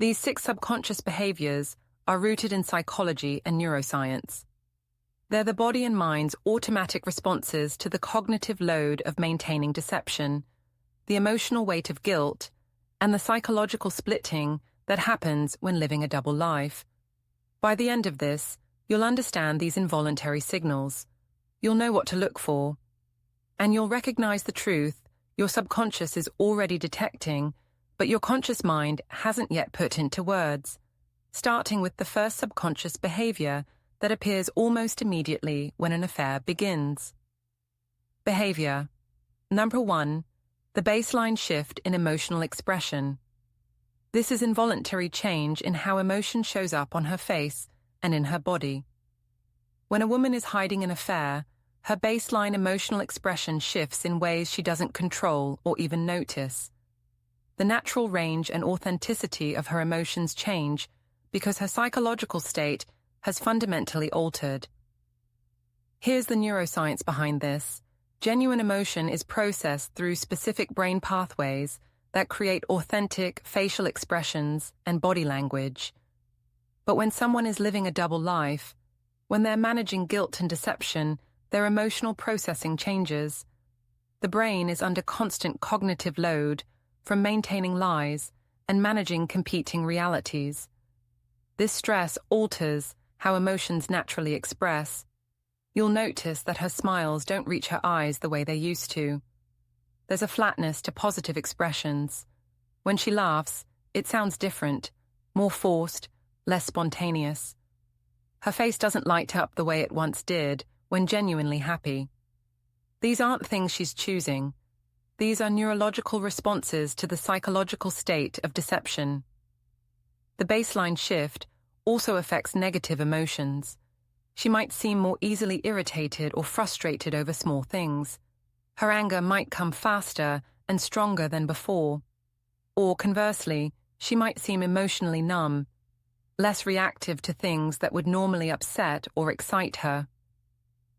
These 6 subconscious behaviors are rooted in psychology and neuroscience. They're the body and mind's automatic responses to the cognitive load of maintaining deception, the emotional weight of guilt, and the psychological splitting that happens when living a double life. By the end of this, you'll understand these involuntary signals. You'll know what to look for. And you'll recognize the truth your subconscious is already detecting, but your conscious mind hasn't yet put into words. Starting with the first subconscious behavior that appears almost immediately when an affair begins. Behavior. Number 1. The baseline shift in emotional expression. This is involuntary change in how emotion shows up on her face and in her body. When a woman is hiding an affair, her baseline emotional expression shifts in ways she doesn't control or even notice. The natural range and authenticity of her emotions change because her psychological state has fundamentally altered. Here's the neuroscience behind this. Genuine emotion is processed through specific brain pathways that create authentic facial expressions and body language. But when someone is living a double life, when they're managing guilt and deception, their emotional processing changes. The brain is under constant cognitive load from maintaining lies and managing competing realities. This stress alters how emotions naturally express. You'll notice that her smiles don't reach her eyes the way they used to. There's a flatness to positive expressions. When she laughs, it sounds different, more forced, less spontaneous. Her face doesn't light up the way it once did when genuinely happy. These aren't things she's choosing. These are neurological responses to the psychological state of deception. The baseline shift also affects negative emotions. She might seem more easily irritated or frustrated over small things. Her anger might come faster and stronger than before. Or conversely, she might seem emotionally numb, less reactive to things that would normally upset or excite her.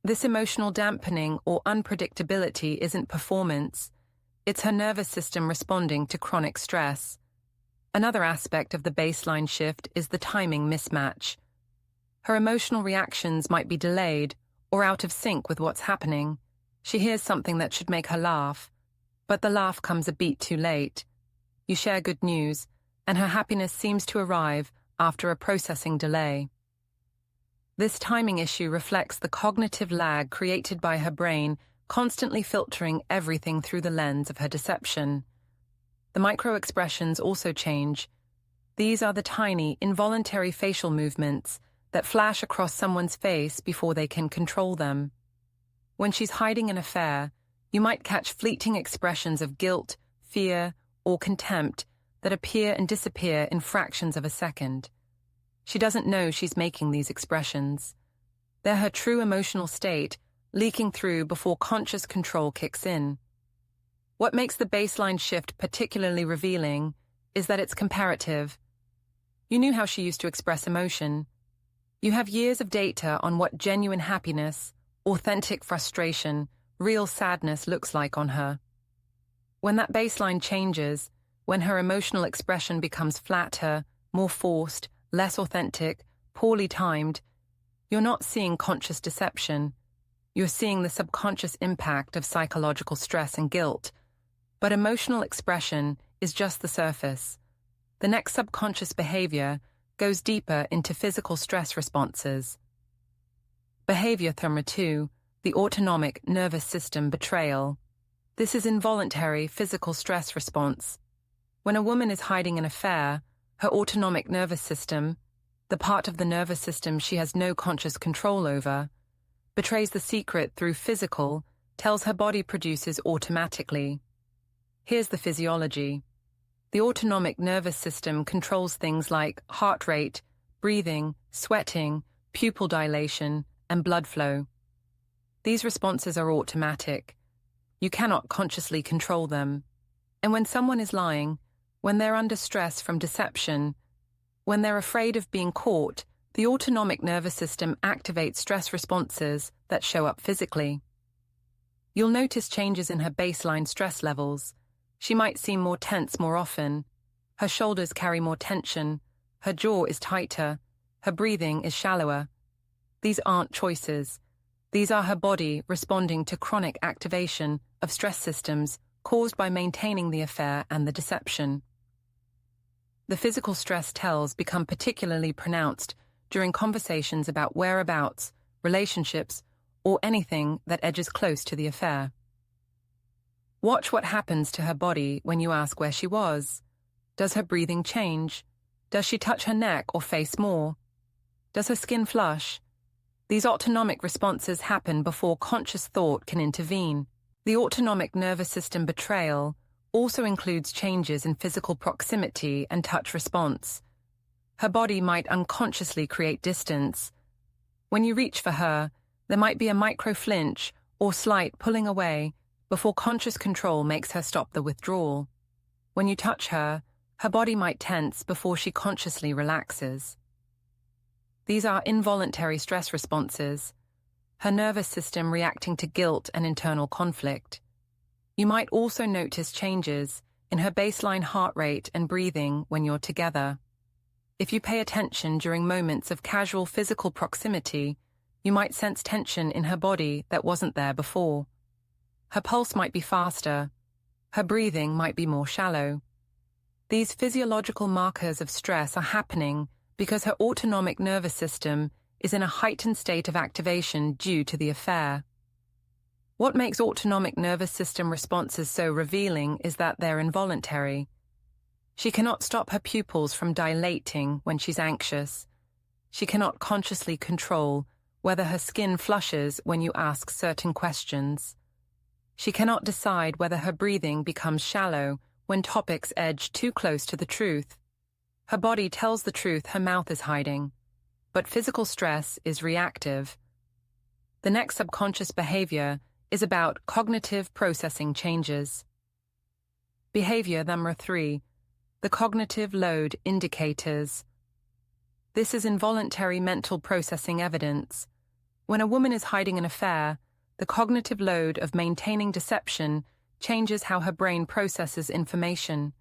This emotional dampening or unpredictability isn't performance. It's her nervous system responding to chronic stress. Another aspect of the baseline shift is the timing mismatch. Her emotional reactions might be delayed or out of sync with what's happening. She hears something that should make her laugh, but the laugh comes a beat too late. You share good news, and her happiness seems to arrive after a processing delay. This timing issue reflects the cognitive lag created by her brain constantly filtering everything through the lens of her deception. The micro-expressions also change. These are the tiny, involuntary facial movements that flash across someone's face before they can control them. When she's hiding an affair, you might catch fleeting expressions of guilt, fear, or contempt that appear and disappear in fractions of a second. She doesn't know she's making these expressions. They're her true emotional state leaking through before conscious control kicks in. What makes the baseline shift particularly revealing is that it's comparative. You knew how she used to express emotion. You have years of data on what genuine happiness, authentic frustration, real sadness looks like on her. When that baseline changes, when her emotional expression becomes flatter, more forced, less authentic, poorly timed, you're not seeing conscious deception. You're seeing the subconscious impact of psychological stress and guilt. But emotional expression is just the surface. The next subconscious behavior goes deeper into physical stress responses. Behavior number 2, the autonomic nervous system betrayal. This is involuntary physical stress response. When a woman is hiding an affair, her autonomic nervous system, the part of the nervous system she has no conscious control over, betrays the secret through physical, tells her body produces automatically. Here's the physiology. The autonomic nervous system controls things like heart rate, breathing, sweating, pupil dilation, and blood flow. These responses are automatic. You cannot consciously control them. And when someone is lying, when they're under stress from deception, when they're afraid of being caught, the autonomic nervous system activates stress responses that show up physically. You'll notice changes in her baseline stress levels. She might seem more tense more often, Her shoulders carry more tension, her jaw is tighter, her breathing is shallower. These aren't choices. These are her body responding to chronic activation of stress systems caused by maintaining the affair and the deception. The physical stress tells become particularly pronounced during conversations about whereabouts, relationships, or anything that edges close to the affair. Watch what happens to her body when you ask where she was. Does her breathing change? Does she touch her neck or face more? Does her skin flush? These autonomic responses happen before conscious thought can intervene. The autonomic nervous system betrayal also includes changes in physical proximity and touch response. Her body might unconsciously create distance. When you reach for her, there might be a micro flinch or slight pulling away before conscious control makes her stop the withdrawal. When you touch her, her body might tense before she consciously relaxes. These are involuntary stress responses, her nervous system reacting to guilt and internal conflict. You might also notice changes in her baseline heart rate and breathing when you're together. If you pay attention during moments of casual physical proximity, you might sense tension in her body that wasn't there before. Her pulse might be faster. Her breathing might be more shallow. These physiological markers of stress are happening because her autonomic nervous system is in a heightened state of activation due to the affair. What makes autonomic nervous system responses so revealing is that they're involuntary. She cannot stop her pupils from dilating when she's anxious. She cannot consciously control whether her skin flushes when you ask certain questions. She cannot decide whether her breathing becomes shallow when topics edge too close to the truth. Her body tells the truth her mouth is hiding, but physical stress is reactive. The next subconscious behavior is about cognitive processing changes. Behavior number 3, the cognitive load indicators. This is involuntary mental processing evidence. When a woman is hiding an affair, the cognitive load of maintaining deception changes how her brain processes information.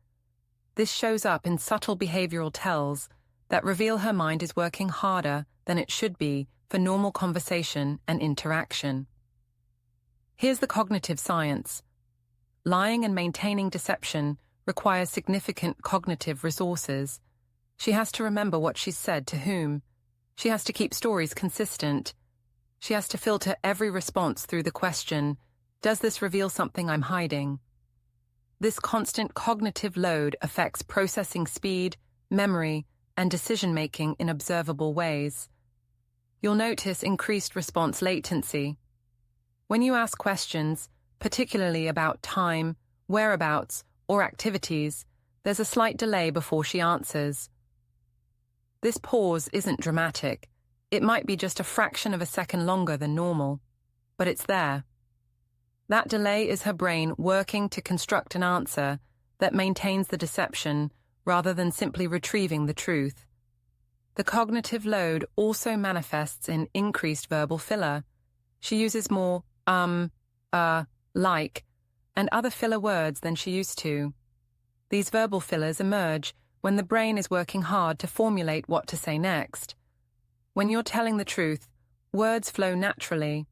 This shows up in subtle behavioral tells that reveal her mind is working harder than it should be for normal conversation and interaction. Here's the cognitive science. Lying and maintaining deception requires significant cognitive resources. She has to remember what she's said to whom. She has to keep stories consistent. She has to filter every response through the question, does this reveal something I'm hiding? This constant cognitive load affects processing speed, memory, and decision-making in observable ways. You'll notice increased response latency. When you ask questions, particularly about time, whereabouts, or activities, there's a slight delay before she answers. This pause isn't dramatic. It might be just a fraction of a second longer than normal, but it's there. That delay is her brain working to construct an answer that maintains the deception rather than simply retrieving the truth. The cognitive load also manifests in increased verbal filler. She uses more like, and other filler words than she used to. These verbal fillers emerge when the brain is working hard to formulate what to say next. When you're telling the truth, words flow naturally.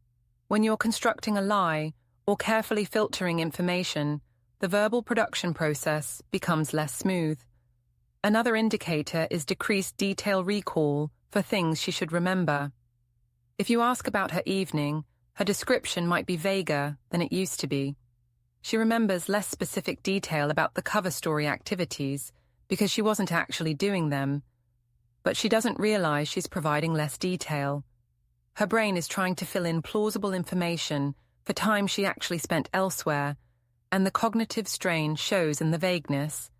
When you're constructing a lie or carefully filtering information, the verbal production process becomes less smooth. Another indicator is decreased detail recall for things she should remember. If you ask about her evening, her description might be vaguer than it used to be. She remembers less specific detail about the cover story activities because she wasn't actually doing them. But she doesn't realize she's providing less detail. Her brain is trying to fill in plausible information for time she actually spent elsewhere, and the cognitive strain shows in the vagueness.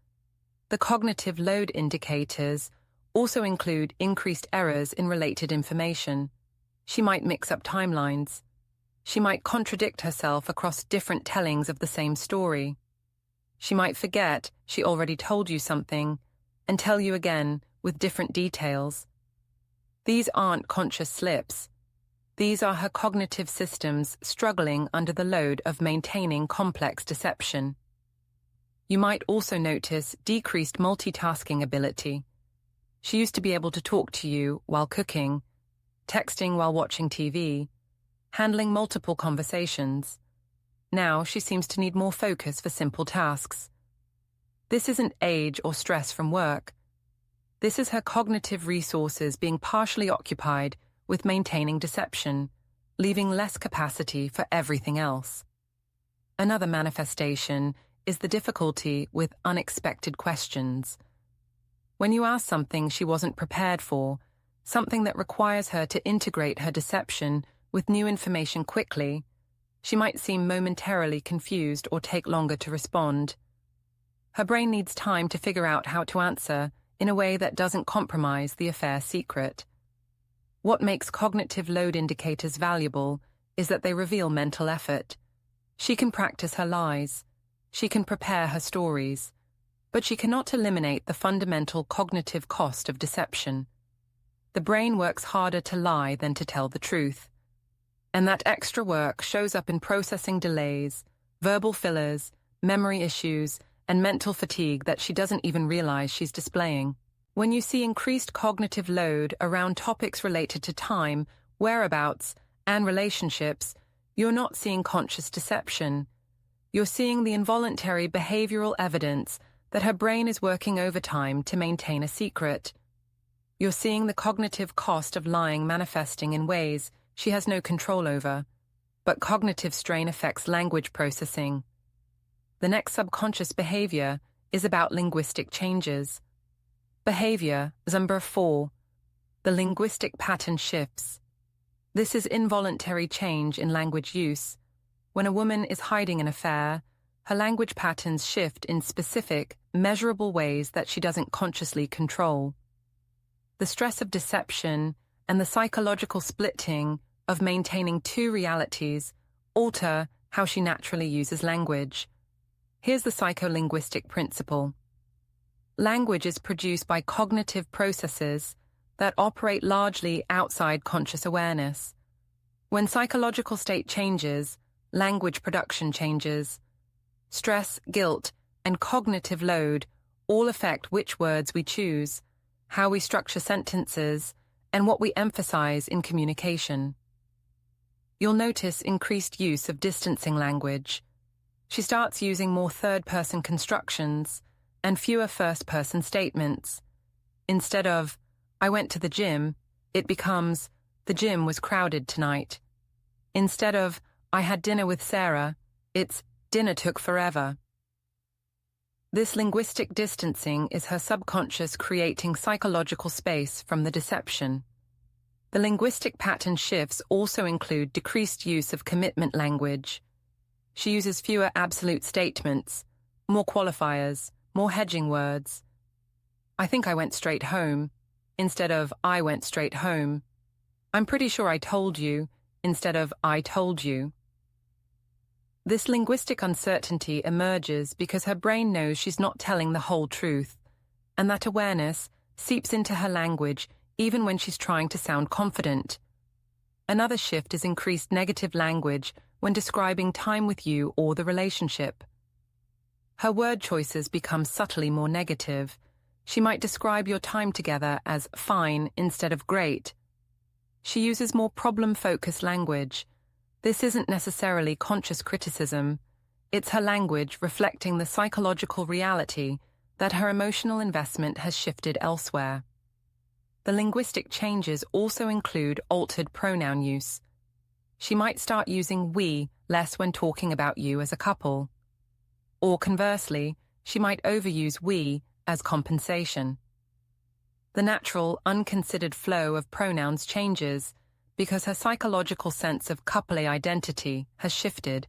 The cognitive load indicators also include increased errors in related information. She might mix up timelines. She might contradict herself across different tellings of the same story. She might forget she already told you something and tell you again with different details. These aren't conscious slips. These are her cognitive systems struggling under the load of maintaining complex deception. You might also notice decreased multitasking ability. She used to be able to talk to you while cooking, texting while watching TV, handling multiple conversations. Now she seems to need more focus for simple tasks. This isn't age or stress from work. This is her cognitive resources being partially occupied with maintaining deception, leaving less capacity for everything else. Another manifestation is the difficulty with unexpected questions. When you ask something she wasn't prepared for, something that requires her to integrate her deception with new information quickly, she might seem momentarily confused or take longer to respond. Her brain needs time to figure out how to answer in a way that doesn't compromise the affair's secret. What makes cognitive load indicators valuable is that they reveal mental effort. She can practice her lies. She can prepare her stories. But she cannot eliminate the fundamental cognitive cost of deception. The brain works harder to lie than to tell the truth. And that extra work shows up in processing delays, verbal fillers, memory issues, and mental fatigue that she doesn't even realize she's displaying. When you see increased cognitive load around topics related to time, whereabouts, and relationships, you're not seeing conscious deception. You're seeing the involuntary behavioral evidence that her brain is working overtime to maintain a secret. You're seeing the cognitive cost of lying manifesting in ways she has no control over, but cognitive strain affects language processing. The next subconscious behavior is about linguistic changes. Behavior, number 4. The linguistic pattern shifts. This is involuntary change in language use. When a woman is hiding an affair, her language patterns shift in specific, measurable ways that she doesn't consciously control. The stress of deception and the psychological splitting of maintaining two realities alter how she naturally uses language. Here's the psycholinguistic principle. Language is produced by cognitive processes that operate largely outside conscious awareness. When psychological state changes, language production changes. Stress, guilt, and cognitive load all affect which words we choose, how we structure sentences, and what we emphasize in communication. You'll notice increased use of distancing language. She starts using more third-person constructions and fewer first-person statements. Instead of, "I went to the gym," it becomes, "The gym was crowded tonight." Instead of, "I had dinner with Sarah," it's, "Dinner took forever." This linguistic distancing is her subconscious creating psychological space from the deception. The linguistic pattern shifts also include decreased use of commitment language. She uses fewer absolute statements, more qualifiers, more hedging words. "I think I went straight home," instead of "I went straight home." "I'm pretty sure I told you," instead of "I told you." This linguistic uncertainty emerges because her brain knows she's not telling the whole truth, and that awareness seeps into her language even when she's trying to sound confident. Another shift is increased negative language when describing time with you or the relationship. Her word choices become subtly more negative. She might describe your time together as fine instead of great. She uses more problem-focused language. This isn't necessarily conscious criticism. It's her language reflecting the psychological reality that her emotional investment has shifted elsewhere. The linguistic changes also include altered pronoun use. She might start using we less when talking about you as a couple. Or conversely, she might overuse we as compensation. The natural, unconsidered flow of pronouns changes because her psychological sense of couple identity has shifted,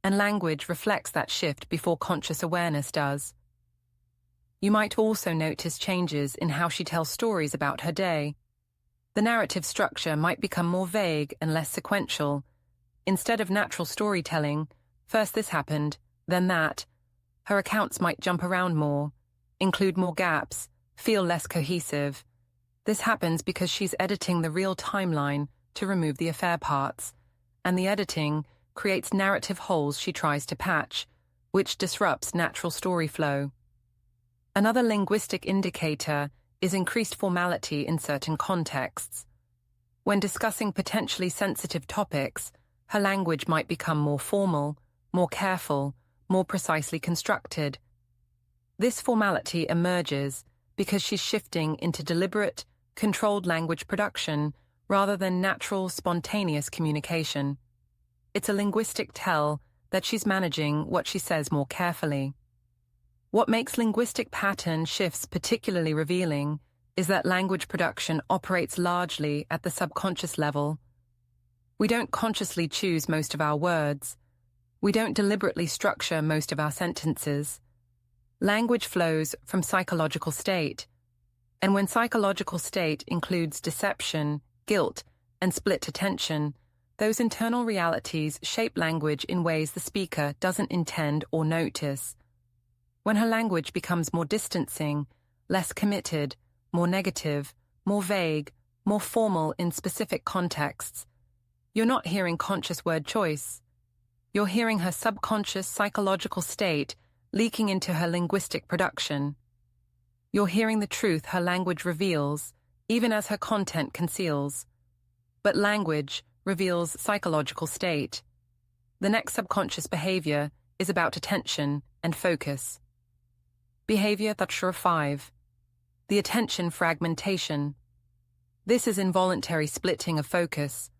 and language reflects that shift before conscious awareness does. You might also notice changes in how she tells stories about her day. The narrative structure might become more vague and less sequential. Instead of natural storytelling, first this happened, then that, her accounts might jump around more, include more gaps, feel less cohesive. This happens because she's editing the real timeline to remove the affair parts, and the editing creates narrative holes she tries to patch, which disrupts natural story flow. Another linguistic indicator is increased formality in certain contexts. When discussing potentially sensitive topics, her language might become more formal, more careful, more precisely constructed. This formality emerges because she's shifting into deliberate, controlled language production rather than natural, spontaneous communication. It's a linguistic tell that she's managing what she says more carefully. What makes linguistic pattern shifts particularly revealing is that language production operates largely at the subconscious level. We don't consciously choose most of our words. We don't deliberately structure most of our sentences. Language flows from psychological state, and when psychological state includes deception, guilt, and split attention, those internal realities shape language in ways the speaker doesn't intend or notice. When her language becomes more distancing, less committed, more negative, more vague, more formal in specific contexts, you're not hearing conscious word choice. You're hearing her subconscious psychological state leaking into her linguistic production. You're hearing the truth her language reveals, even as her content conceals. But language reveals psychological state. The next subconscious behavior is about attention and focus. Behavior that's 5. The attention fragmentation. This is involuntary splitting of focus.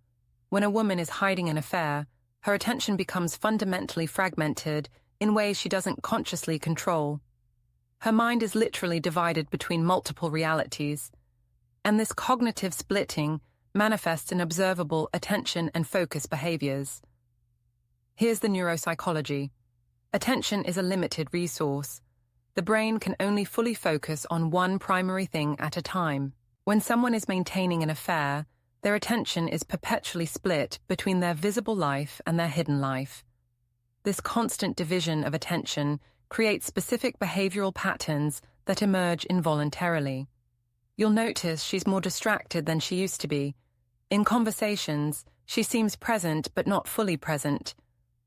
When a woman is hiding an affair, her attention becomes fundamentally fragmented in ways she doesn't consciously control. Her mind is literally divided between multiple realities, and this cognitive splitting manifests in observable attention and focus behaviors. Here's the neuropsychology. Attention is a limited resource. The brain can only fully focus on one primary thing at a time. When someone is maintaining an affair, their attention is perpetually split between their visible life and their hidden life. This constant division of attention creates specific behavioral patterns that emerge involuntarily. You'll notice she's more distracted than she used to be. In conversations, she seems present but not fully present.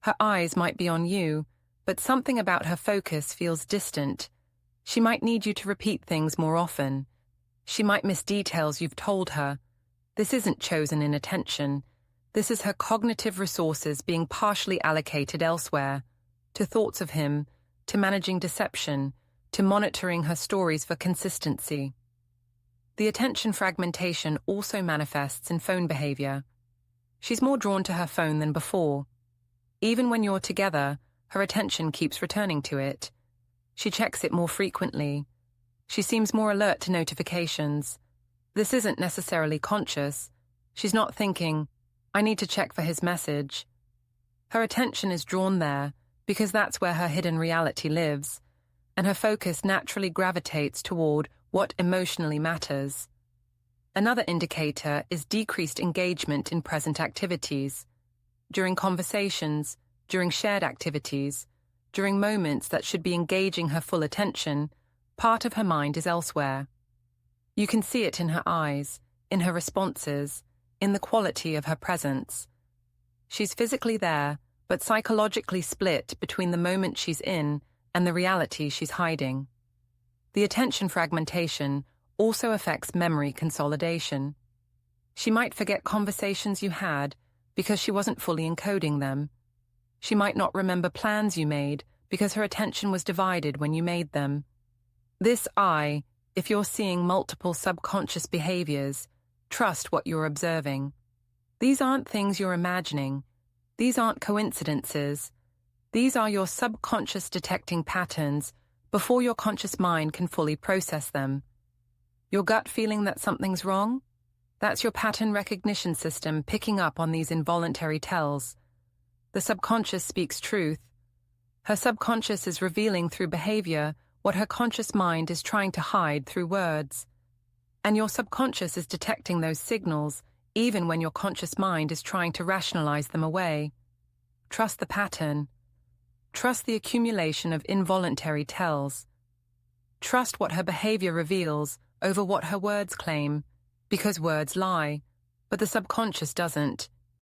Her eyes might be on you, but something about her focus feels distant. She might need you to repeat things more often. She might miss details you've told her. This isn't chosen inattention. This is her cognitive resources being partially allocated elsewhere, to thoughts of him, to managing deception, to monitoring her stories for consistency. The attention fragmentation also manifests in phone behavior. She's more drawn to her phone than before. Even when you're together, her attention keeps returning to it. She checks it more frequently. She seems more alert to notifications. This isn't necessarily conscious. She's not thinking, I need to check for his message. Her attention is drawn there because that's where her hidden reality lives, and her focus naturally gravitates toward what emotionally matters. Another indicator is decreased engagement in present activities. During conversations, during shared activities, during moments that should be engaging her full attention, part of her mind is elsewhere. You can see it in her eyes, in her responses, in the quality of her presence. She's physically there, but psychologically split between the moment she's in and the reality she's hiding. The attention fragmentation also affects memory consolidation. She might forget conversations you had because she wasn't fully encoding them. She might not remember plans you made because her attention was divided when you made them. This if you're seeing multiple subconscious behaviors, trust what you're observing. These aren't things you're imagining. These aren't coincidences. These are your subconscious detecting patterns before your conscious mind can fully process them. Your gut feeling that something's wrong? That's your pattern recognition system picking up on these involuntary tells. The subconscious speaks truth. Her subconscious is revealing through behavior what her conscious mind is trying to hide through words. And your subconscious is detecting those signals even when your conscious mind is trying to rationalize them away. Trust the pattern. Trust the accumulation of involuntary tells. Trust what her behavior reveals over what her words claim, because words lie, but the subconscious doesn't.